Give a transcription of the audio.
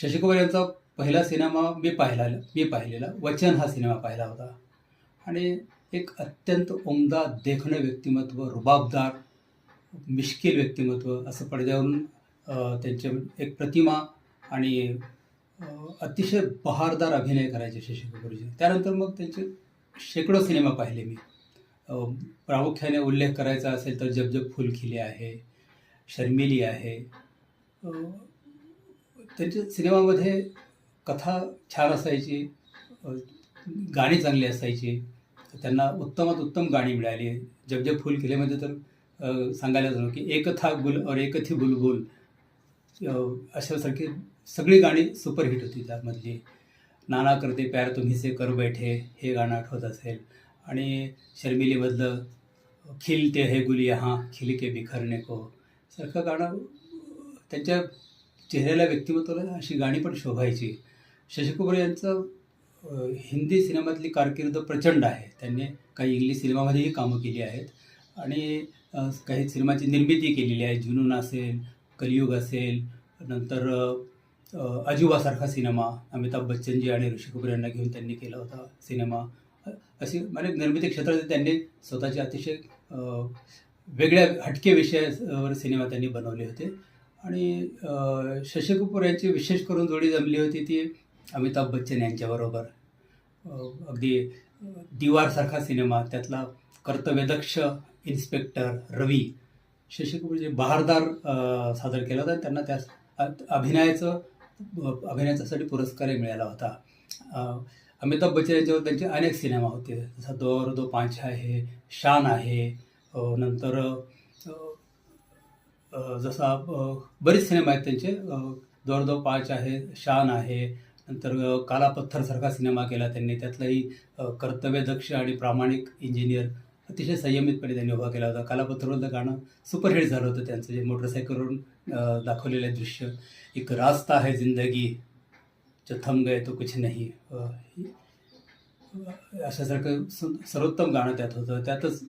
शशी कपूर यांचा पहिला सिनेमा मी पाहिलेला वचन हा सिनेमा पाहिला होता. आणि एक अत्यंत उमदा देखणं व्यक्तिमत्व, रुबाबदार, मिश्कील व्यक्तिमत्व असं पडद्यावरून त्यांचे एक प्रतिमा आणि अ, अतिशय बहारदार अभिनय करायचे शशी कपूरजी. त्यानंतर मग त्यांचे शेकडो सिनेमा पाहिले मी. अ, प्रामुख्याने उल्लेख करायचा असेल तर जब जब फूल खिले आहे, शर्मिली आहे. अ, त्यांच्या सिनेमामध्ये कथा छान असायची, अ, गाणी चांगली असायची. त्यांना उत्तमात उत्तम गाणी मिळाली. जब जब फूल खिलेमध्ये तर सांगायला झालं की एक था गुल और एक थी बुलबुल, अ, अशासारखी सगळी गाणी सुपरहिट होती त्यामधली. नाना करते प्यार तुम्ही से कर बैठे हे गाणं आठवत असेल. आणि शर्मिलीमधलं खिलते है गुल यहाँ खिल के बिखरने को सारखं गाणं त्यांच्या चेहऱ्याला, व्यक्तिमत्वाला अशी गाणी पण शोभायची. शशी कपूर यांचं हिंदी सिनेमातली कारकीर्द प्रचंड आहे. त्यांनी काही इंग्लिश सिनेमामध्येही कामं केली आहेत आणि काही सिनेमाची निर्मिती केलेली आहे. जुनून असेल, कलियुग असेल, नंतर अजूबासारखा सिनेमा अमिताभ बच्चनजी आणि ऋषी कपूर यांना घेऊन त्यांनी केला होता सिनेमा. अशी म्हणजे निर्मिती क्षेत्रात त्यांनी स्वतःचे अतिशय वेगळ्या हटके विषयावर सिनेमा त्यांनी बनवले होते. आणि शशी कपूर यांची विशेष करून जोडी जमली होती ती अमिताभ बच्चन यांच्याबरोबर. अगदी दीवारसारखा सिनेमा, त्यातला कर्तव्यदक्ष इन्स्पेक्टर रवी शशी कपूर जे बहारदार सादर केला होता. त्यांना त्या अभिनयासाठी पुरस्कारही मिळाला होता. अमिताभ बच्चन यांच्यावर त्यांचे अनेक सिनेमा होते, जसा दो दो पांच आहे, शान आहे, नंतर जसा बरेच सिनेमा आहेत त्यांचे. दो दो पांच आहे, शान आहे, नंतर काला पत्थरसारखा सिनेमा केला त्यांनी. त्यातलाही कर्तव्यदक्ष आणि प्रामाणिक इंजिनियर अतिशय संयमितपणे त्यांनी उभा केला होता. काला पत्थरमधलं गाणं सुपरहिट झालं होतं त्यांचं, जे मोटरसायकलवरून दाखवलेलं दृश्य. एक रास्ता है जिंदगी जो थम गए तो कुछ नहीं, अशासारखं सर्वोत्तम गाणं त्यात होतं. त्यातच